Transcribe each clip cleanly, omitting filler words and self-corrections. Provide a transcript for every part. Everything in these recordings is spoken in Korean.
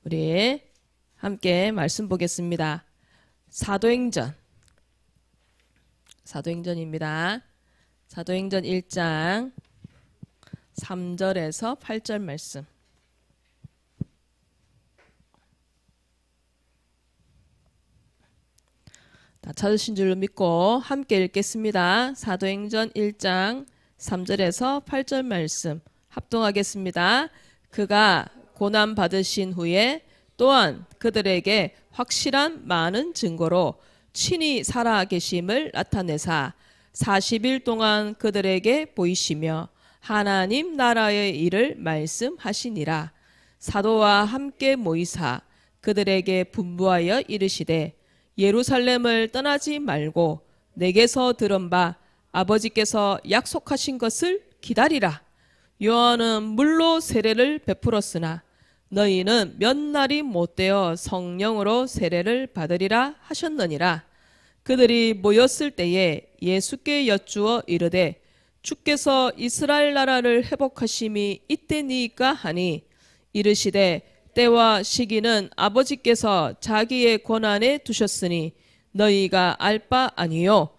우리 함께 말씀 보겠습니다. 사도행전입니다. 사도행전 1장 3절에서 8절 말씀. 다 찾으신 줄로 믿고 함께 읽겠습니다. 사도행전 1장 3절에서 8절 말씀 합동하겠습니다. 그가 고난 받으신 후에 또한 그들에게 확실한 많은 증거로 친히 살아계심을 나타내사 40일 동안 그들에게 보이시며 하나님 나라의 일을 말씀하시니라. 사도와 함께 모이사 그들에게 분부하여 이르시되 예루살렘을 떠나지 말고 내게서 들은 바 아버지께서 약속하신 것을 기다리라. 요한은 물로 세례를 베풀었으나 너희는 몇 날이 못되어 성령으로 세례를 받으리라 하셨느니라. 그들이 모였을 때에 예수께 여쭈어 이르되 주께서 이스라엘 나라를 회복하심이 이때니까 하니 이르시되 때와 시기는 아버지께서 자기의 권한에 두셨으니 너희가 알 바 아니요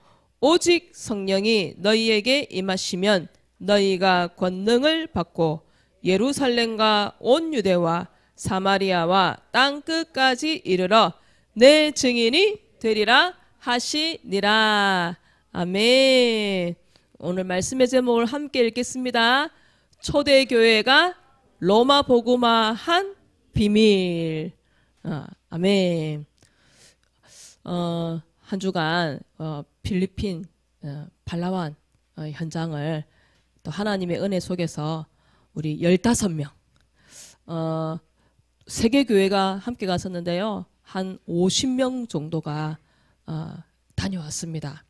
오직 성령이 너희에게 임하시면 너희가 권능을 받고 예루살렘과 온 유대와 사마리아와 땅 끝까지 이르러 내 증인이 되리라 하시니라. 아멘. 오늘 말씀의 제목을 함께 읽겠습니다. 초대교회가 로마 복음화한 비밀. 아멘. 한 주간 필리핀 팔라완 현장을 또 하나님의 은혜 속에서 우리 15명 세계교회가 함께 갔었는데요. 한 50명 정도가 다녀왔습니다.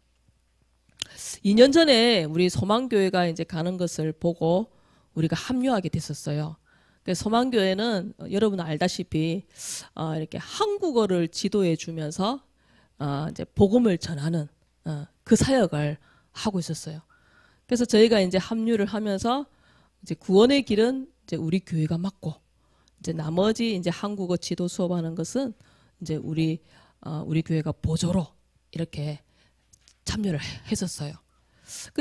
2년 전에 우리 소망교회가 이제 가는 것을 보고 우리가 합류하게 됐었어요. 소망교회는 여러분 알다시피 이렇게 한국어를 지도해 주면서 이제 복음을 전하는 그 사역을 하고 있었어요. 그래서 저희가 이제 합류를 하면서 이제 구원의 길은 이제 우리 교회가 맡고 이제 나머지 이제 한국어 지도 수업하는 것은 이제 우리 교회가 보조로 이렇게 참여를 했었어요.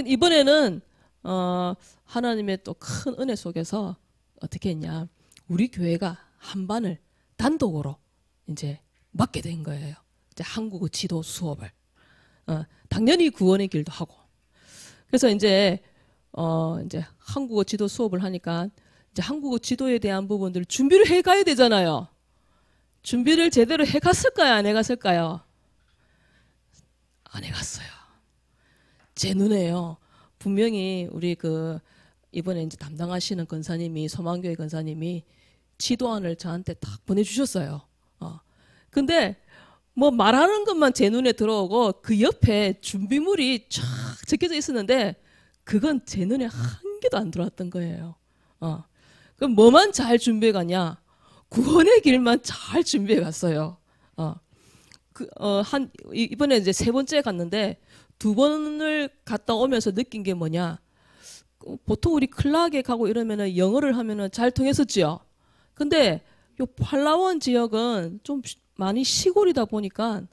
이번에는 하나님의 또 큰 은혜 속에서 어떻게 했냐, 우리 교회가 한 반을 단독으로 이제 맡게 된 거예요. 이제 한국어 지도 수업을 당연히 구원의 길도 하고. 그래서 이제 한국어 지도 수업을 하니까 이제 한국어 지도에 대한 부분들 준비를 해가야 되잖아요. 준비를 제대로 해갔을까요? 안 해갔을까요? 안 해갔어요. 제 눈에요. 분명히 우리 이번에 이제 담당하시는 권사님이, 소망교회 권사님이 지도안을 저한테 딱 보내주셨어요. 근데 뭐 말하는 것만 제 눈에 들어오고 그 옆에 준비물이 쫙 적혀져 있었는데 그건 제 눈에 한 개도 안 들어왔던 거예요. 그럼 뭐만 잘 준비해 갔냐? 구원의 길만 잘 준비해 갔어요. 이번에 이제 3번째 갔는데 2번을 갔다 오면서 느낀 게 뭐냐? 보통 우리 클락에 가고 이러면은 영어를 하면은 잘 통했었지요. 근데 요 팔라원 지역은 좀 많이 시골이다 보니까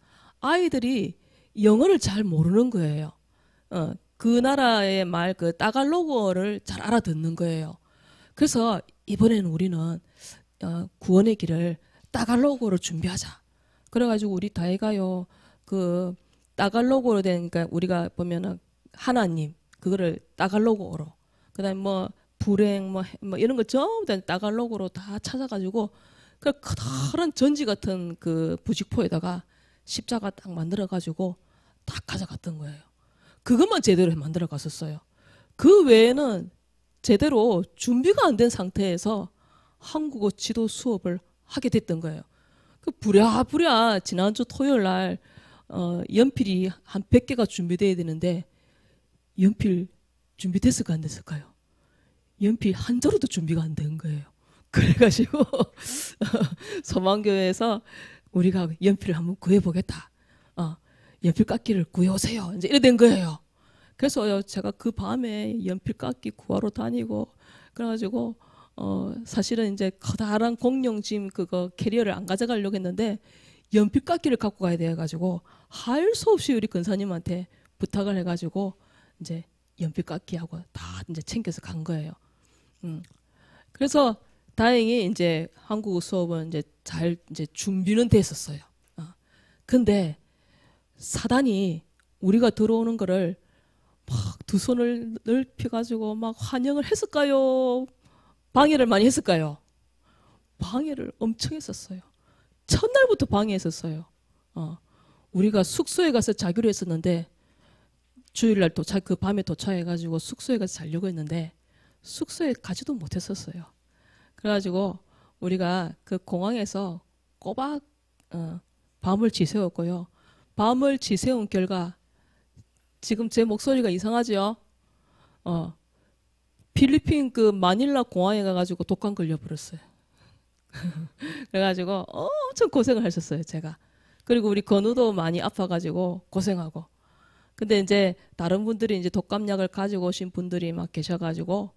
아이들이 영어를 잘 모르는 거예요. 그 나라의 말 따갈로그어를 잘 알아듣는 거예요. 그래서 이번에는 우리는 구원의 길을 따갈로그어로 준비하자. 그래가지고 우리 다이가요 따갈로그어로 된, 그러니까 우리가 보면은 하나님 그거를 따갈로그어로, 그다음에 뭐 불행 뭐 이런 거 전부 다 따갈로그어로 다 찾아가지고 그 커다란 전지 같은 그 부직포에다가 십자가 딱 만들어가지고 딱 가져갔던 거예요. 그것만 제대로 만들어 갔었어요. 그 외에는 제대로 준비가 안 된 상태에서 한국어 지도 수업을 하게 됐던 거예요. 부랴부랴 지난주 토요일 날 연필이 한 100개가 준비돼야 되는데 연필 준비됐을까 안 됐을까요? 연필 한 자루도 준비가 안 된 거예요. 그래가지고 소망교회에서 우리가 연필을 한번 구해보겠다. 연필깎이를 구해오세요. 이제 이래 된 거예요. 그래서 제가 그 밤에 연필깎이 구하러 다니고 그래가지고 사실은 이제 커다란 공룡짐 그거 캐리어를 안 가져가려고 했는데 연필깎이를 갖고 가야 돼가지고 할 수 없이 우리 근사님한테 부탁을 해가지고 이제 연필깎이하고 다 이제 챙겨서 간 거예요. 그래서 다행히 이제 한국어 수업은 이제 잘 이제 준비는 됐었어요. 근데 사단이 우리가 들어오는 거를 막 두 손을 넓혀가지고 막 환영을 했을까요? 방해를 많이 했을까요? 방해를 엄청 했었어요. 첫날부터 방해했었어요. 우리가 숙소에 가서 자기로 했었는데 주일날 도착 그 밤에 도착해가지고 숙소에 가서 자려고 했는데 숙소에 가지도 못했었어요. 그래가지고 우리가 그 공항에서 꼬박 밤을 지새웠고요. 밤을 지새운 결과 지금 제 목소리가 이상하죠? 필리핀 그 마닐라 공항에 가가지고 독감 걸려버렸어요. 그래가지고 엄청 고생을 하셨어요, 제가. 그리고 우리 건우도 많이 아파가지고 고생하고. 근데 이제 다른 분들이 이제 독감약을 가지고 오신 분들이 막 계셔가지고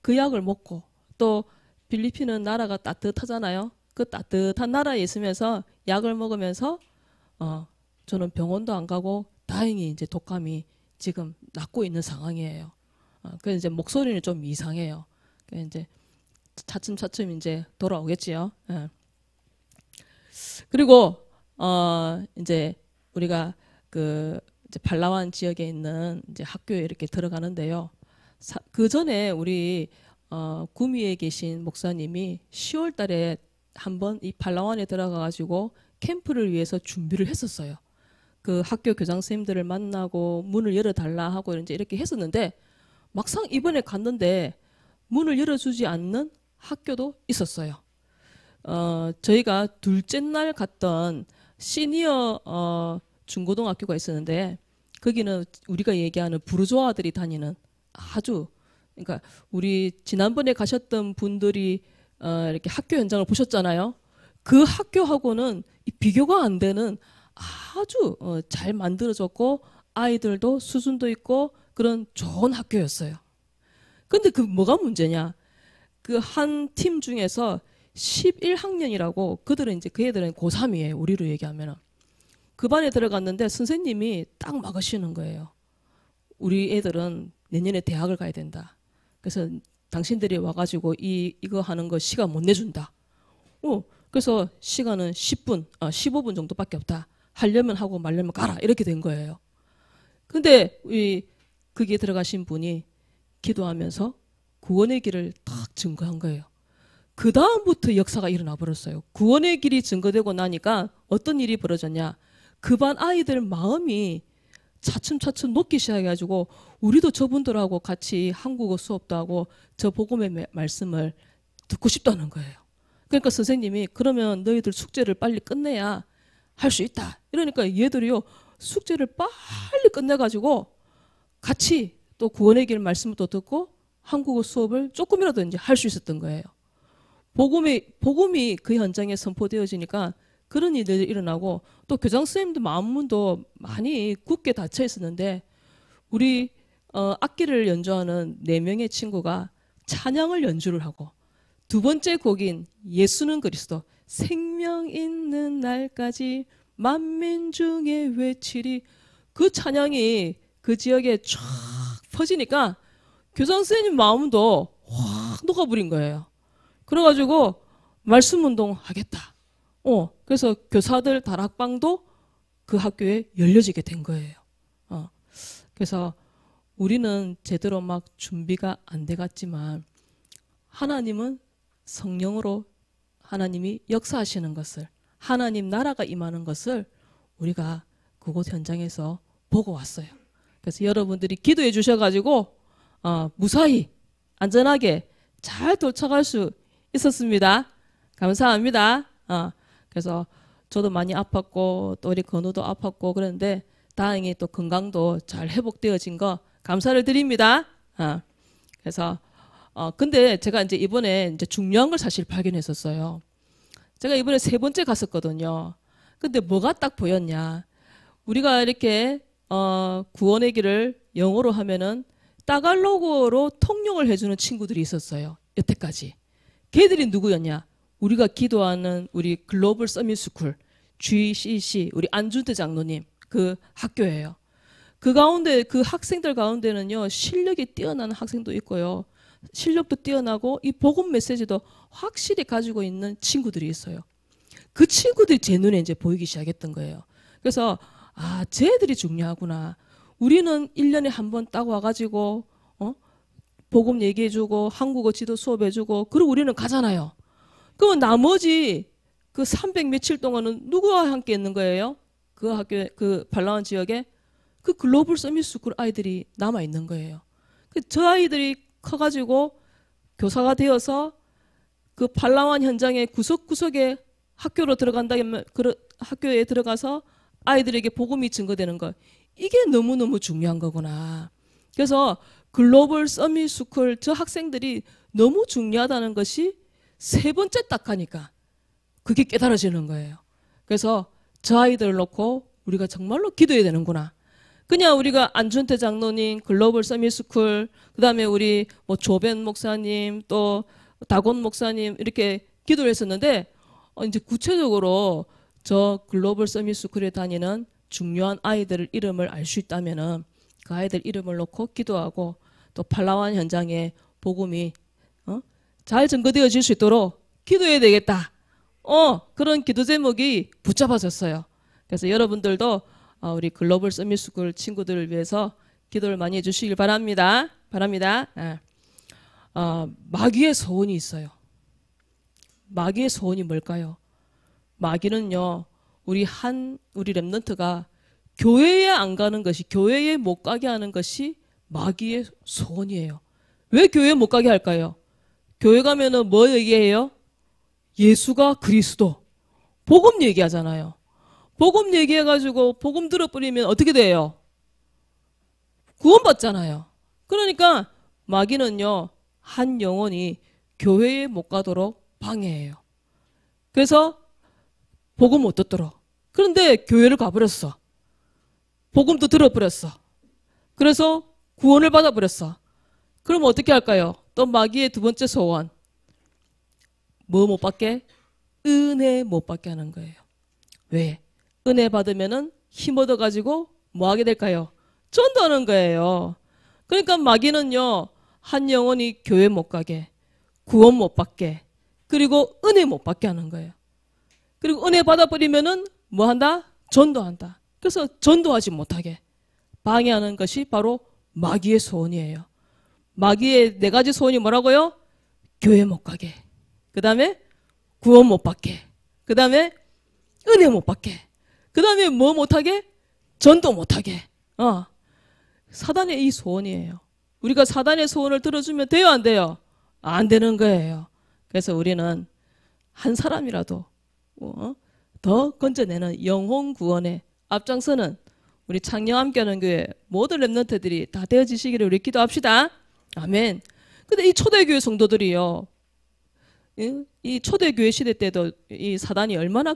그 약을 먹고 또 필리핀은 나라가 따뜻하잖아요. 그 따뜻한 나라에 있으면서 약을 먹으면서 저는 병원도 안 가고 다행히 이제 독감이 지금 낫고 있는 상황이에요. 그래서 이제 목소리는 좀 이상해요. 그래서 이제 차츰차츰 이제 돌아오겠지요. 예. 그리고 이제 우리가 그 이제 팔라완 지역에 있는 이제 학교에 이렇게 들어가는데요. 그 전에 우리 구미에 계신 목사님이 10월달에 한번 이 팔라완에 들어가가지고 캠프를 위해서 준비를 했었어요. 그 학교 교장 선생님들을 만나고 문을 열어달라 하고 이제 이렇게 했었는데 막상 이번에 갔는데 문을 열어주지 않는 학교도 있었어요. 저희가 둘째 날 갔던 시니어 중고등학교가 있었는데 거기는 우리가 얘기하는 부르주아들이 다니는 아주 그러니까 우리 지난번에 가셨던 분들이 이렇게 학교 현장을 보셨잖아요. 그 학교하고는 비교가 안 되는 아주 잘 만들어졌고 아이들도 수준도 있고 그런 좋은 학교였어요. 근데 그 뭐가 문제냐? 그 한 팀 중에서 11학년이라고 그들은 이제 그 애들은 고3이에요. 우리로 얘기하면은. 그 반에 들어갔는데 선생님이 딱 막으시는 거예요. 우리 애들은 내년에 대학을 가야 된다. 그래서 당신들이 와가지고 이거 하는 거 시간 못 내준다. 그래서 시간은 10분, 15분 정도밖에 없다. 하려면 하고 말려면 가라. 이렇게 된 거예요. 근데 거기에 들어가신 분이 기도하면서 구원의 길을 딱 증거한 거예요. 그 다음부터 역사가 일어나 버렸어요. 구원의 길이 증거되고 나니까 어떤 일이 벌어졌냐. 그 반 아이들 마음이 차츰차츰 녹기 시작해가지고 우리도 저분들하고 같이 한국어 수업도 하고 저 복음의 말씀을 듣고 싶다는 거예요. 그러니까 선생님이 그러면 너희들 숙제를 빨리 끝내야 할 수 있다. 이러니까 얘들이요 숙제를 빨리 끝내가지고 같이 또 구원의 길 말씀을 또 듣고 한국어 수업을 조금이라도 이제 할 수 있었던 거예요. 복음이 그 현장에 선포되어지니까 그런 일들이 일어나고 또 교장 선생님도 마음문도 많이 굳게 닫혀 있었는데 우리 악기를 연주하는 4명의 친구가 찬양을 연주를 하고 두 번째 곡인 예수는 그리스도 생명 있는 날까지 만민 중에 외치리 그 찬양이 그 지역에 쫙 퍼지니까 교장 선생님 마음도 확 녹아버린 거예요. 그래가지고 말씀 운동 하겠다. 그래서 교사들 다락방도 그 학교에 열려지게 된 거예요. 그래서 우리는 제대로 막 준비가 안 돼갔지만 하나님은 성령으로 하나님이 역사하시는 것을 하나님 나라가 임하는 것을 우리가 그곳 현장에서 보고 왔어요. 그래서 여러분들이 기도해 주셔가지고 무사히 안전하게 잘 도착할 수 있었습니다. 감사합니다. 그래서 저도 많이 아팠고 또 우리 건우도 아팠고 그랬는데 다행히 또 건강도 잘 회복되어진 거 감사를 드립니다. 그래서 근데 제가 이제 이번에 이제 중요한 걸 사실 발견했었어요. 제가 이번에 3번째 갔었거든요. 근데 뭐가 딱 보였냐? 우리가 이렇게 구원의 길을 영어로 하면은 따갈로그로 통역을 해주는 친구들이 있었어요. 여태까지. 걔들이 누구였냐? 우리가 기도하는 우리 글로벌 서밋 스쿨 GCC 우리 안준태 장로님 그 학교예요. 그 가운데 그 학생들 가운데는요 실력이 뛰어난 학생도 있고요. 실력도 뛰어나고 이 복음 메시지도 확실히 가지고 있는 친구들이 있어요. 그 친구들이 제 눈에 이제 보이기 시작했던 거예요. 그래서 아, 쟤들이 중요하구나. 우리는 1년에 한 번 딱 와가지고 복음 얘기해주고 한국어 지도 수업해주고 그리고 우리는 가잖아요. 그럼 나머지 그 300 며칠 동안은 누구와 함께 있는 거예요? 그 학교 그 발라완 지역에 그 글로벌 서밋 스쿨 아이들이 남아 있는 거예요. 저 아이들이 커가지고 교사가 되어서 그 발라완 현장의 구석구석에 학교로 들어간다면 그 학교에 들어가서 아이들에게 복음이 증거되는 것 이게 너무너무 중요한 거구나. 그래서 글로벌 서밋 스쿨 저 학생들이 너무 중요하다는 것이 세 번째 딱 하니까 그게 깨달아지는 거예요. 그래서 저 아이들을 놓고 우리가 정말로 기도해야 되는구나. 그냥 우리가 안준태 장로님 글로벌 서밋 스쿨 그다음에 우리 뭐 조벤 목사님 또 다곤 목사님 이렇게 기도를 했었는데 이제 구체적으로 저 글로벌 서밋 스쿨에 다니는 중요한 아이들 이름을 알 수 있다면은 그 아이들 이름을 놓고 기도하고 또 팔라완 현장에 복음이 잘 증거되어질 수 있도록 기도해야 되겠다. 그런 기도 제목이 붙잡아졌어요. 그래서 여러분들도 우리 글로벌 서밋 스쿨 친구들을 위해서 기도를 많이 해주시길 바랍니다. 마귀의 소원이 있어요. 마귀의 소원이 뭘까요? 마귀는요, 우리 랩런트가 교회에 안 가는 것이, 교회에 못 가게 하는 것이 마귀의 소원이에요. 왜 교회에 못 가게 할까요? 교회 가면은 뭐 얘기해요? 예수가 그리스도. 복음 얘기하잖아요. 복음 얘기해가지고 복음 들어버리면 어떻게 돼요? 구원받잖아요. 그러니까 마귀는요, 한 영혼이 교회에 못 가도록 방해해요. 그래서 복음 못 듣도록. 그런데 교회를 가버렸어. 복음도 들어버렸어. 그래서 구원을 받아버렸어. 그럼 어떻게 할까요? 또 마귀의 두 번째 소원. 뭐 못 받게? 은혜 못 받게 하는 거예요. 왜? 은혜 받으면은 힘 얻어가지고 뭐 하게 될까요? 전도하는 거예요. 그러니까 마귀는요, 한 영혼이 교회 못 가게, 구원 못 받게, 그리고 은혜 못 받게 하는 거예요. 그리고 은혜 받아버리면은 뭐 한다? 전도한다. 그래서 전도하지 못하게 방해하는 것이 바로 마귀의 소원이에요. 마귀의 네 가지 소원이 뭐라고요? 교회 못 가게, 그 다음에 구원 못 받게, 그 다음에 은혜 못 받게, 그 다음에 뭐 못하게? 전도 못하게. 사단의 이 소원이에요. 우리가 사단의 소원을 들어주면 돼요, 안 돼요? 안 되는 거예요. 그래서 우리는 한 사람이라도 더 건져내는 영혼 구원에 앞장서는 우리 창녕 함께하는 교회 모든 랩런트들이 다 되어지시기를 우리 기도합시다. 아멘. 근데 이 초대교회 성도들이요, 이 초대교회 시대 때도 이 사단이 얼마나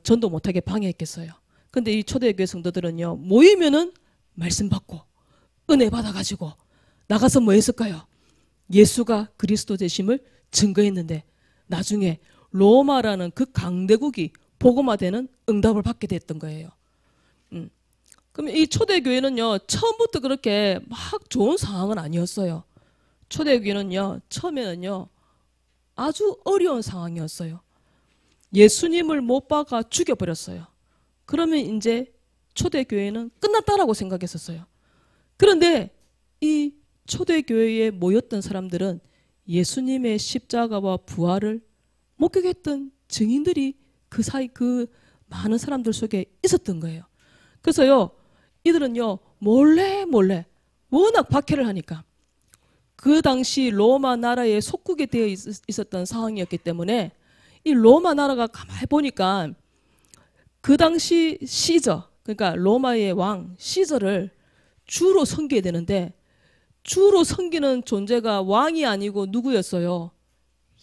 전도 못하게 방해했겠어요. 근데 이 초대교회 성도들은요, 모이면은 말씀 받고 은혜 받아가지고 나가서 뭐 했을까요? 예수가 그리스도 되심을 증거했는데 나중에 로마라는 그 강대국이 복음화되는 응답을 받게 됐던 거예요. 그럼 이 초대교회는요, 처음부터 그렇게 막 좋은 상황은 아니었어요. 초대교회는요, 처음에는요, 아주 어려운 상황이었어요. 예수님을 못 박아 죽여버렸어요. 그러면 이제 초대교회는 끝났다라고 생각했었어요. 그런데 이 초대교회에 모였던 사람들은 예수님의 십자가와 부활을 목격했던 증인들이 그 사이 그 많은 사람들 속에 있었던 거예요. 그래서요, 이들은요, 몰래 워낙 박해를 하니까 그 당시 로마 나라의 속국에 되어 있었던 상황이었기 때문에 이 로마 나라가 가만히 보니까 그 당시 시저, 그러니까 로마의 왕 시저를 주로 섬겨야 되는데 주로 섬기는 존재가 왕이 아니고 누구였어요?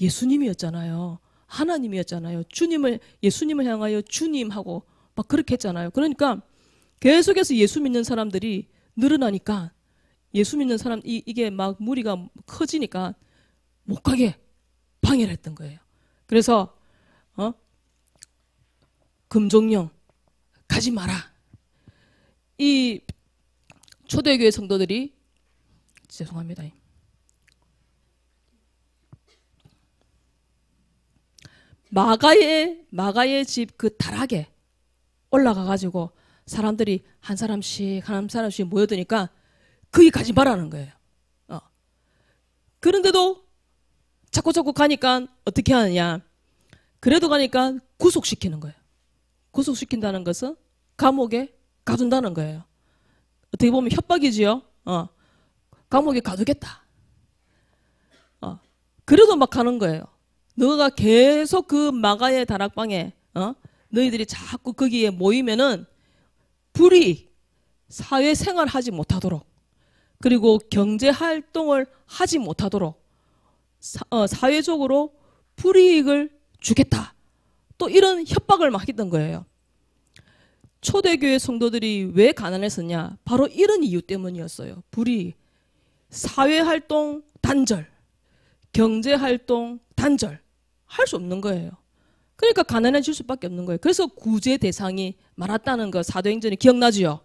예수님이었잖아요. 하나님이었잖아요. 예수님을 향하여 주님하고 막 그렇게 했잖아요. 그러니까 계속해서 예수 믿는 사람들이 늘어나니까 예수 믿는 사람 이게 막 무리가 커지니까 못 가게 방해를 했던 거예요. 그래서 금종령 가지 마라. 이 초대교회 성도들이 죄송합니다. 마가의 집 그 다락에 올라가 가지고 사람들이 한 사람씩 모여드니까 거기 가지 말라는 거예요. 그런데도 자꾸 가니까 어떻게 하느냐. 그래도 가니까 구속시키는 거예요. 구속시킨다는 것은 감옥에 가둔다는 거예요. 어떻게 보면 협박이지요. 감옥에 가두겠다. 그래도 막 가는 거예요. 너가 계속 그 마가의 다락방에 너희들이 자꾸 거기에 모이면은 불이익, 사회생활 하지 못하도록, 그리고 경제활동을 하지 못하도록 사회적으로 불이익을 주겠다. 또 이런 협박을 막 했던 거예요. 초대교회 성도들이 왜 가난했었냐? 바로 이런 이유 때문이었어요. 불이익, 사회활동 단절, 경제활동 단절 할 수 없는 거예요. 그러니까 가난해질 수밖에 없는 거예요. 그래서 구제 대상이 많았다는 거 사도행전이 기억나지요?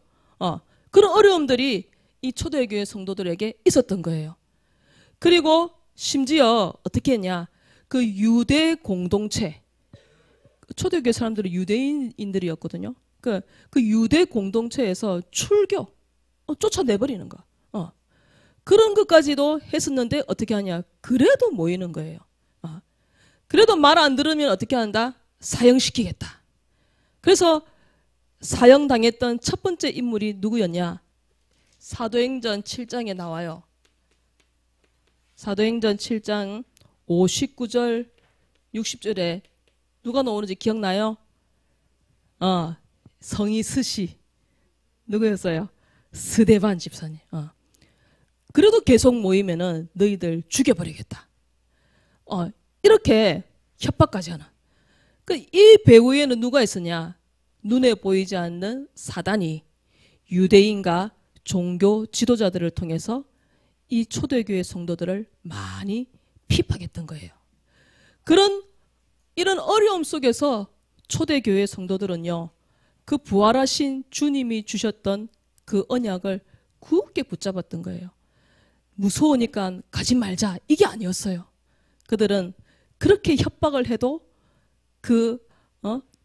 그런 어려움들이 이 초대교회 성도들에게 있었던 거예요. 그리고 심지어 어떻게 했냐? 그 유대 공동체, 초대교회 사람들은 유대인들이었거든요. 그 유대 공동체에서 출교, 쫓아내버리는 거. 그런 것까지도 했었는데 어떻게 하냐? 그래도 모이는 거예요. 그래도 말 안 들으면 어떻게 한다? 사형시키겠다. 그래서 사형당했던 첫 번째 인물이 누구였냐? 사도행전 7장에 나와요. 사도행전 7장 59절 60절에 누가 나오는지 기억나요? 성이 스시 누구였어요? 스데반 집사님. 그래도 계속 모이면은 너희들 죽여버리겠다. 이렇게 협박까지 하나. 이 배후에는 누가 있었냐? 눈에 보이지 않는 사단이 유대인과 종교 지도자들을 통해서 이 초대교회 성도들을 많이 핍박했던 거예요. 이런 어려움 속에서 초대교회 성도들은요, 그 부활하신 주님이 주셨던 그 언약을 굳게 붙잡았던 거예요. 무서우니까 가지 말자 이게 아니었어요. 그들은 그렇게 협박을 해도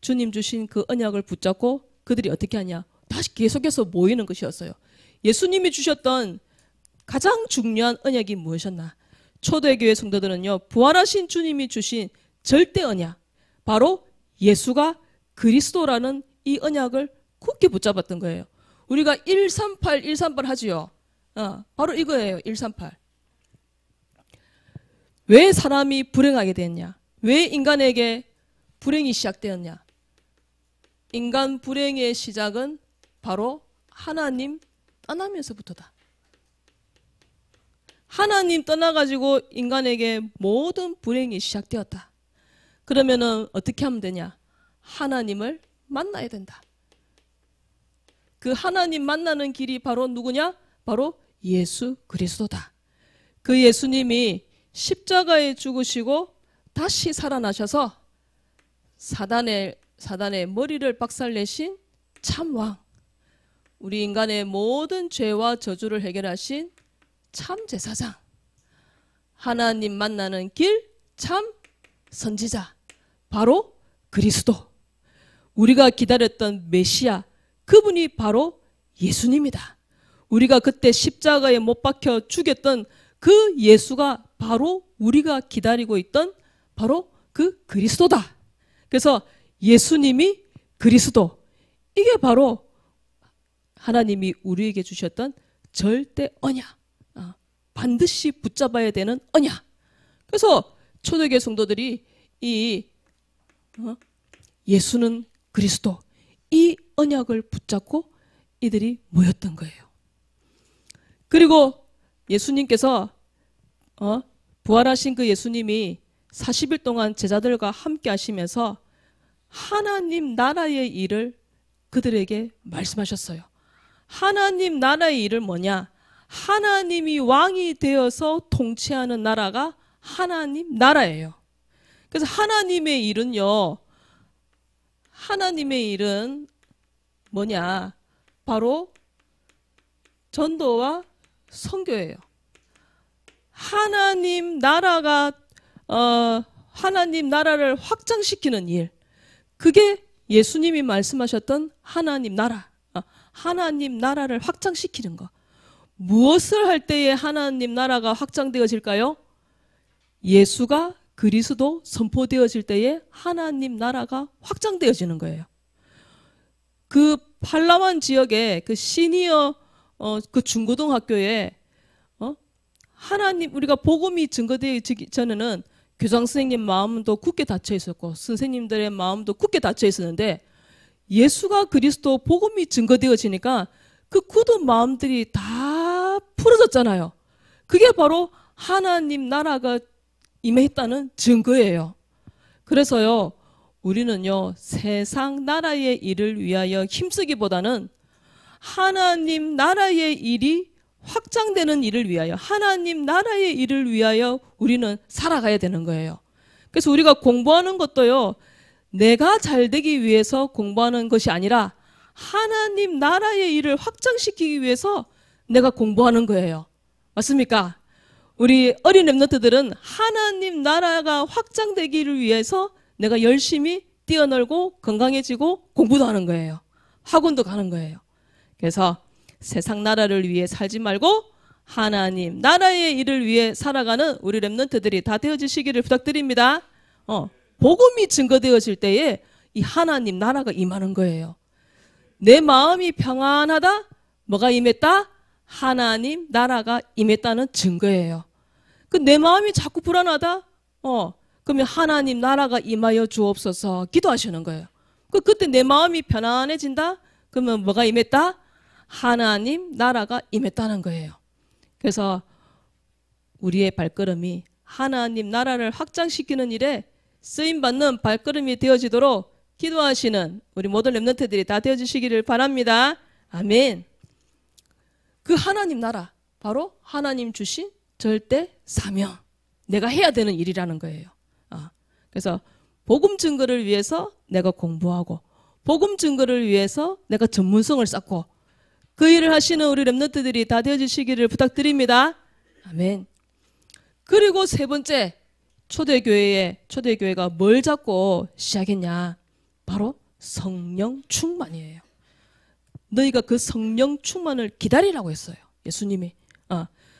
주님 주신 그 언약을 붙잡고 그들이 어떻게 하냐? 다시 계속해서 모이는 것이었어요. 예수님이 주셨던 가장 중요한 언약이 무엇이었나? 초대교회 성도들은요, 부활하신 주님이 주신 절대 언약, 바로 예수가 그리스도라는 이 언약을 굳게 붙잡았던 거예요. 우리가 138 하지요. 바로 이거예요. 138. 왜 사람이 불행하게 됐냐? 왜 인간에게 불행이 시작되었냐? 인간 불행의 시작은 바로 하나님 떠나면서부터다. 하나님 떠나가지고 인간에게 모든 불행이 시작되었다. 그러면은 어떻게 하면 되냐? 하나님을 만나야 된다. 그 하나님 만나는 길이 바로 누구냐? 바로 예수 그리스도다. 그 예수님이 십자가에 죽으시고 다시 살아나셔서 사단의 머리를 박살내신 참왕, 우리 인간의 모든 죄와 저주를 해결하신 참 제사장, 하나님 만나는 길 참 선지자, 바로 그리스도, 우리가 기다렸던 메시아, 그분이 바로 예수님이다. 우리가 그때 십자가에 못 박혀 죽였던 그 예수가 바로 우리가 기다리고 있던 바로 그 그리스도다. 그래서 예수님이 그리스도, 이게 바로 하나님이 우리에게 주셨던 절대 언약, 반드시 붙잡아야 되는 언약. 그래서 초대교회 성도들이 예수는 그리스도, 이 언약을 붙잡고 이들이 모였던 거예요. 그리고 예수님께서 부활하신 그 예수님이 40일 동안 제자들과 함께 하시면서 하나님 나라의 일을 그들에게 말씀하셨어요. 하나님 나라의 일을 뭐냐? 하나님이 왕이 되어서 통치하는 나라가 하나님 나라예요. 그래서 하나님의 일은요, 하나님의 일은 뭐냐? 바로 전도와 선교예요. 하나님 나라가 하나님 나라를 확장시키는 일, 그게 예수님이 말씀하셨던 하나님 나라, 하나님 나라를 확장시키는 거. 무엇을 할 때에 하나님 나라가 확장되어질까요? 예수가 그리스도 선포되어질 때에 하나님 나라가 확장되어지는 거예요. 그 팔라완 지역의 그 시니어 그 중고등학교에 하나님, 우리가 복음이 증거되기 전에는 교장 선생님 마음도 굳게 닫혀 있었고 선생님들의 마음도 굳게 닫혀 있었는데, 예수가 그리스도 복음이 증거되어지니까 그 굳은 마음들이 다 풀어졌잖아요. 그게 바로 하나님 나라가 임했다는 증거예요. 그래서요, 우리는요, 세상 나라의 일을 위하여 힘쓰기보다는 하나님 나라의 일이 확장되는 일을 위하여, 하나님 나라의 일을 위하여 우리는 살아가야 되는 거예요. 그래서 우리가 공부하는 것도요, 내가 잘 되기 위해서 공부하는 것이 아니라 하나님 나라의 일을 확장시키기 위해서 내가 공부하는 거예요. 맞습니까? 우리 어린 랩런트들은 하나님 나라가 확장되기를 위해서 내가 열심히 뛰어놀고 건강해지고 공부도 하는 거예요. 학원도 가는 거예요. 그래서 세상 나라를 위해 살지 말고 하나님 나라의 일을 위해 살아가는 우리 랩런트들이 다 되어주시기를 부탁드립니다. 복음이 증거되어질 때에 이 하나님 나라가 임하는 거예요. 내 마음이 평안하다? 뭐가 임했다? 하나님 나라가 임했다는 증거예요. 그 내 마음이 자꾸 불안하다? 그러면 하나님 나라가 임하여 주옵소서 기도하시는 거예요. 그때 내 마음이 편안해진다? 그러면 뭐가 임했다? 하나님 나라가 임했다는 거예요. 그래서 우리의 발걸음이 하나님 나라를 확장시키는 일에 쓰임받는 발걸음이 되어지도록 기도하시는 우리 모든 랩런트들이 다 되어주시기를 바랍니다. 아멘. 그 하나님 나라, 바로 하나님 주신 절대 사명, 내가 해야 되는 일이라는 거예요. 그래서 복음 증거를 위해서 내가 공부하고, 복음 증거를 위해서 내가 전문성을 쌓고, 그 일을 하시는 우리 랩런트들이 다 되어주시기를 부탁드립니다. 아멘. 그리고 세 번째, 초대교회가 뭘 잡고 시작했냐? 바로 성령 충만이에요. 너희가 그 성령 충만을 기다리라고 했어요. 예수님이.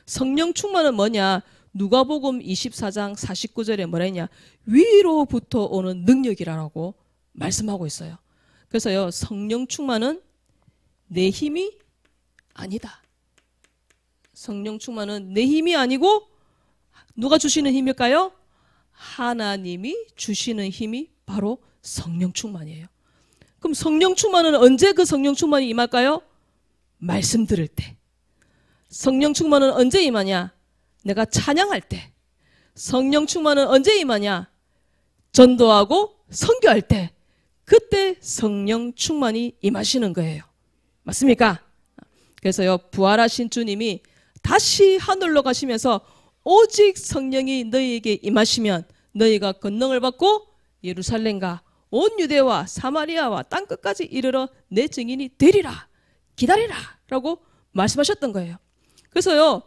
성령 충만은 뭐냐? 누가복음 24장 49절에 뭐라 했냐? 위로부터 오는 능력이라고 말씀하고 있어요. 그래서요, 성령 충만은 내 힘이 아니다. 성령 충만은 내 힘이 아니고 누가 주시는 힘일까요? 하나님이 주시는 힘이 바로 성령 충만이에요. 그럼 성령 충만은 언제 그 성령 충만이 임할까요? 말씀 들을 때. 성령 충만은 언제 임하냐? 내가 찬양할 때. 성령 충만은 언제 임하냐? 전도하고 선교할 때. 그때 성령 충만이 임하시는 거예요. 맞습니까? 그래서요, 부활하신 주님이 다시 하늘로 가시면서 오직 성령이 너희에게 임하시면 너희가 권능을 받고 예루살렘과 온 유대와 사마리아와 땅끝까지 이르러 내 증인이 되리라. 기다리라. 라고 말씀하셨던 거예요. 그래서요,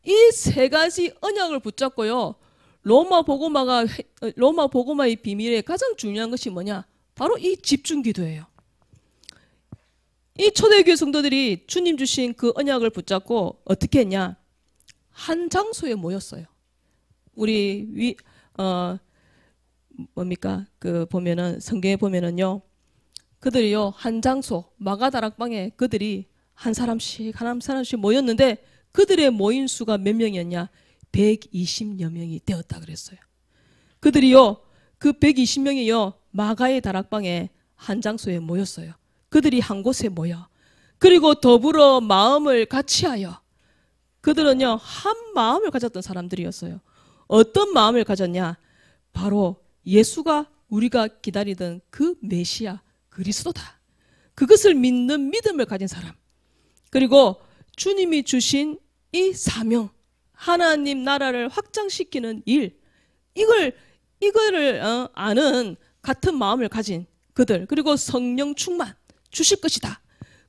이 세 가지 언약을 붙잡고요, 로마 복음화의 비밀에 가장 중요한 것이 뭐냐? 바로 이 집중 기도예요. 이 초대교회 성도들이 주님 주신 그 언약을 붙잡고 어떻게 했냐? 한 장소에 모였어요. 우리 보면은 성경에 보면은요, 그들이요 한 장소 마가다락방에 그들이 한 사람씩 모였는데 그들의 모인 수가 몇 명이었냐? 120여 명이 되었다 그랬어요. 그들이요 그 120명이요 마가의 다락방에 한 장소에 모였어요. 그들이 한 곳에 모여, 그리고 더불어 마음을 같이하여, 그들은요 한 마음을 가졌던 사람들이었어요. 어떤 마음을 가졌냐? 바로 예수가 우리가 기다리던 그 메시아 그리스도다. 그것을 믿는 믿음을 가진 사람. 그리고 주님이 주신 이 사명, 하나님 나라를 확장시키는 일, 이걸 이거를 아는 같은 마음을 가진 그들, 그리고 성령 충만 주실 것이다.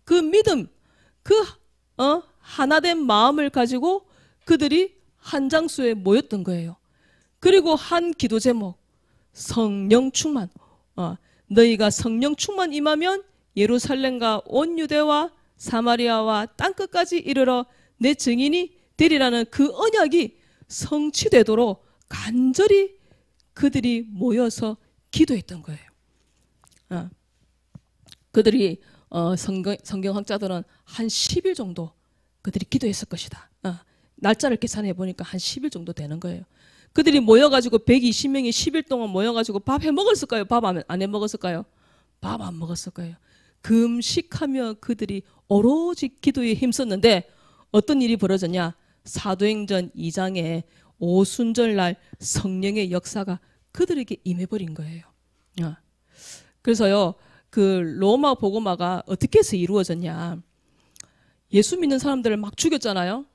그 믿음, 그 하나된 마음을 가지고 그들이 한 장소에 모였던 거예요. 그리고 한 기도 제목, 성령 충만. 너희가 성령 충만 임하면 예루살렘과 온 유대와 사마리아와 땅끝까지 이르러 내 증인이 되리라는 그 언약이 성취되도록 간절히 그들이 모여서 기도했던 거예요. 그들이 성경학자들은 한 10일 정도 그들이 기도했을 것이다. 날짜를 계산해 보니까 한 10일 정도 되는 거예요. 그들이 모여가지고 120명이 10일 동안 모여가지고 밥 해 먹었을까요? 밥 안 해 먹었을까요? 밥 안 먹었을 거예요. 금식하며 그들이 오로지 기도에 힘썼는데 어떤 일이 벌어졌냐? 사도행전 2장에 오순절날 성령의 역사가 그들에게 임해버린 거예요. 그래서요, 그 로마 복음화가 어떻게 해서 이루어졌냐? 예수 믿는 사람들을 막 죽였잖아요.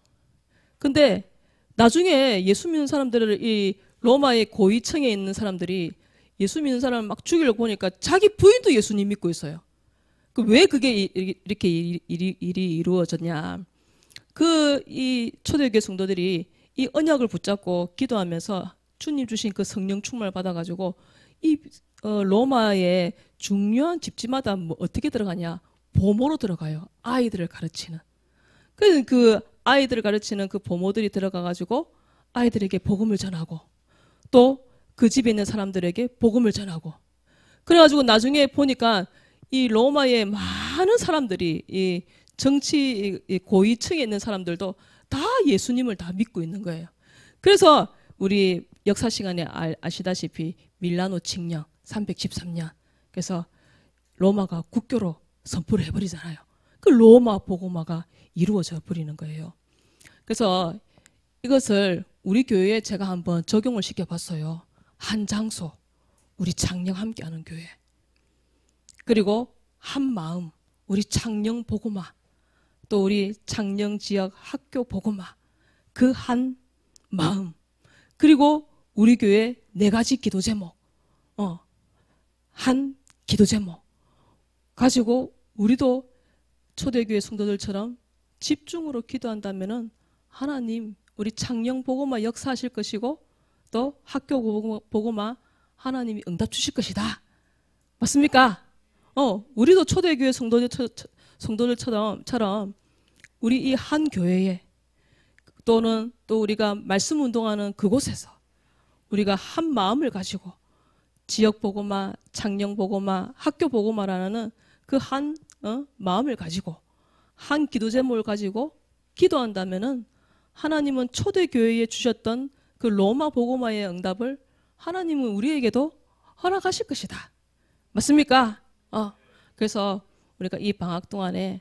근데 나중에 예수 믿는 사람들을 이 로마의 고위층에 있는 사람들이 예수 믿는 사람을 막 죽이려고 보니까 자기 부인도 예수님 믿고 있어요. 왜 그게 이렇게 일이 이루어졌냐? 이 초대교회 성도들이 이 언약을 붙잡고 기도하면서 주님 주신 그 성령 충만을 받아가지고 이 로마의 중요한 집집마다 어떻게 들어가냐? 보모로 들어가요. 아이들을 가르치는. 그래서 그 아이들을 가르치는 그 보모들이 들어가가지고 아이들에게 복음을 전하고 또 그 집에 있는 사람들에게 복음을 전하고 그래가지고 나중에 보니까 이 로마의 많은 사람들이 이 정치 고위층에 있는 사람들도 다 예수님을 다 믿고 있는 거예요. 그래서 우리 역사 시간에 아시다시피 밀라노 칙령 313년 그래서 로마가 국교로 선포를 해버리잖아요. 그 로마 복음화가 이루어져 버리는 거예요. 그래서 이것을 우리 교회에 제가 한번 적용을 시켜봤어요. 한 장소, 우리 창녕 함께하는 교회. 그리고 한 마음, 우리 창녕 복음화. 또 우리 창녕 지역 학교 복음화. 그 한 마음. 그리고 우리 교회 4가지 기도 제목. 한 기도 제목. 가지고 우리도 초대교회 성도들처럼 집중으로 기도한다면은 하나님 우리 창녕 복음화 역사하실 것이고 또 학교 복음화 하나님이 응답 주실 것이다. 맞습니까? 우리도 초대교회 성도들처럼 우리 이 한 교회에 또는 또 우리가 말씀 운동하는 그곳에서 우리가 한 마음을 가지고 지역 복음화, 창녕 복음화, 학교 복음화라는 그 한 마음을 가지고 한 기도 제목을 가지고 기도한다면은 하나님은 초대교회에 주셨던 그 로마 복음화의 응답을 하나님은 우리에게도 허락하실 것이다. 맞습니까? 그래서 우리가 이 방학 동안에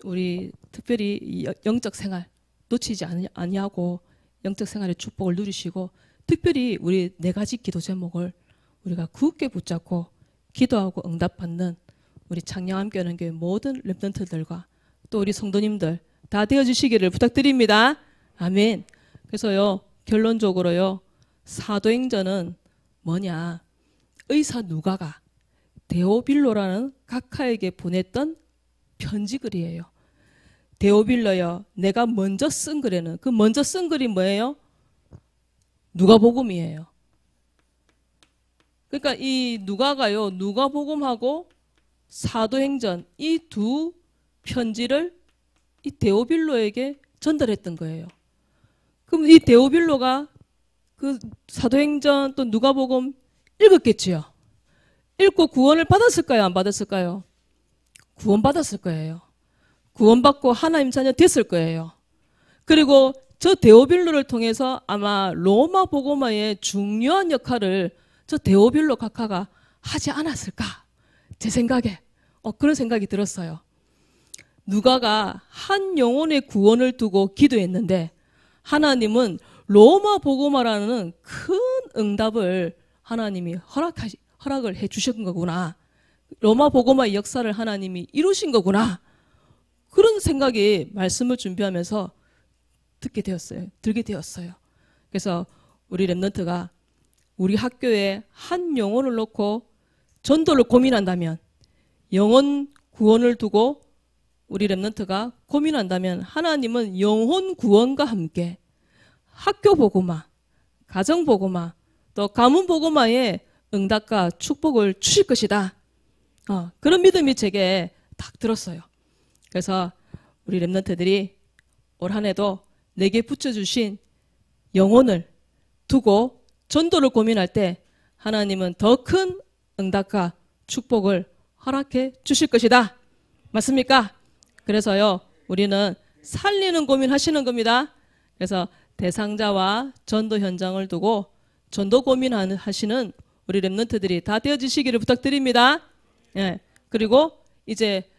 우리 특별히 영적 생활 놓치지 아니하고 영적 생활의 축복을 누리시고 특별히 우리 4가지 기도 제목을 우리가 굳게 붙잡고 기도하고 응답받는 우리 창녕함께하는 교회 모든 랩런트들과 또 우리 성도님들 다 되어주시기를 부탁드립니다. 아멘. 그래서요 결론적으로요 사도행전은 뭐냐? 의사 누가가 데오빌로라는 각하에게 보냈던 편지글이에요. 데오빌로여 내가 먼저 쓴 글에는 그 먼저 쓴 글이 뭐예요? 누가복음이에요. 그러니까 이 누가가요 누가복음하고 사도행전 이 두 편지를 이 데오빌로에게 전달했던 거예요. 그럼 이 데오빌로가 그 사도행전 또 누가복음 읽었겠지요. 읽고 구원을 받았을까요? 안 받았을까요? 구원받았을 거예요. 구원받고 하나님 자녀 됐을 거예요. 그리고 저 데오빌로를 통해서 아마 로마 복음화의 중요한 역할을 저 데오빌로 각하가 하지 않았을까? 제 생각에 그런 생각이 들었어요. 누가가 한 영혼의 구원을 두고 기도했는데 하나님은 로마 복음화라는 큰 응답을 하나님이 허락을 해 주신 거구나. 로마 복음화의 역사를 하나님이 이루신 거구나. 그런 생각이 말씀을 들게 되었어요. 그래서 우리 랩런트가 우리 학교에 한 영혼을 놓고 전도를 고민한다면, 영혼 구원을 두고 우리 랩런트가 고민한다면 하나님은 영혼 구원과 함께 학교 복음화, 가정 복음화, 또 가문 복음화에 응답과 축복을 주실 것이다. 그런 믿음이 제게 딱 들었어요. 그래서 우리 랩런트들이 올 한 해도 내게 붙여주신 영혼을 두고 전도를 고민할 때 하나님은 더 큰 응답과 축복을 허락해 주실 것이다. 맞습니까? 그래서요, 우리는 살리는 고민하시는 겁니다. 그래서 대상자와 전도 현장을 두고 전도 고민하시는 우리 랩런트들이 다 되어지시기를 부탁드립니다. 예. 그리고 이제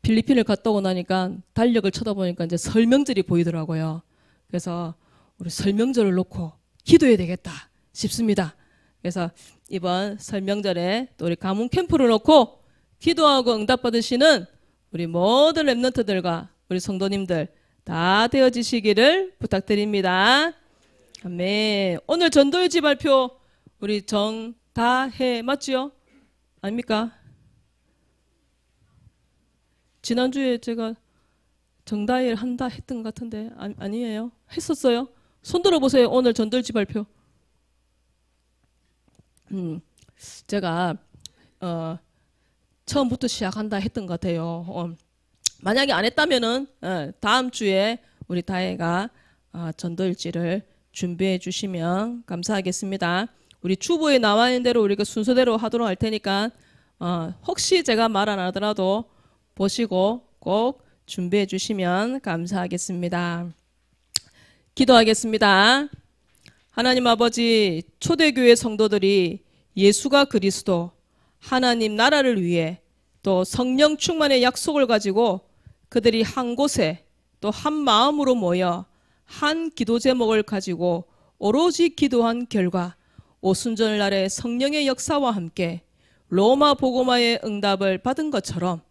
필리핀을 갔다 오고 나니까 달력을 쳐다보니까 이제 설명절이 보이더라고요. 그래서 우리 설명절을 놓고 기도해야 되겠다 싶습니다. 그래서 이번 설명절에 또 우리 가문 캠프를 놓고 기도하고 응답받으시는 우리 모든 랩런트들과 우리 성도님들 다 되어지시기를 부탁드립니다. 아멘. 오늘 전도일지 발표 우리 정다혜 맞지요? 아닙니까? 지난주에 제가 정다혜 한다 했던 것 같은데 아니에요? 했었어요? 손 들어보세요. 오늘 전도일지 발표. 제가 처음부터 시작한다 했던 것 같아요. 만약에 안 했다면은 다음 주에 우리 다혜가 전도일지를 준비해 주시면 감사하겠습니다. 우리 주보에 나와 있는 대로 우리가 순서대로 하도록 할 테니까 혹시 제가 말 안 하더라도 보시고 꼭 준비해 주시면 감사하겠습니다. 기도하겠습니다. 하나님 아버지, 초대교회 성도들이 예수가 그리스도, 하나님 나라를 위해 또 성령 충만의 약속을 가지고 그들이 한 곳에 또 한 마음으로 모여 한 기도 제목을 가지고 오로지 기도한 결과 오순절 날의 성령의 역사와 함께 로마 복음화의 응답을 받은 것처럼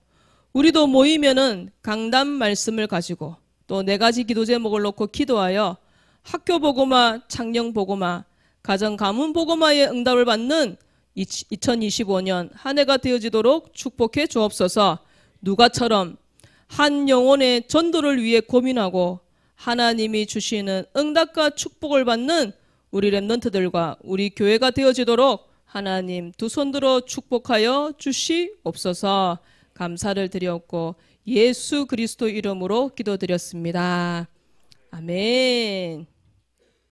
우리도 모이면은 강단 말씀을 가지고 또 4가지 기도 제목을 놓고 기도하여 학교 복음화, 창녕 복음화, 가정 가문 복음화의 응답을 받는 2025년 한 해가 되어지도록 축복해 주옵소서. 누가처럼 한 영혼의 전도를 위해 고민하고 하나님이 주시는 응답과 축복을 받는 우리 랩런트들과 우리 교회가 되어지도록 하나님 두 손 들어 축복하여 주시옵소서. 감사를 드렸고 예수 그리스도 이름으로 기도드렸습니다. 아멘.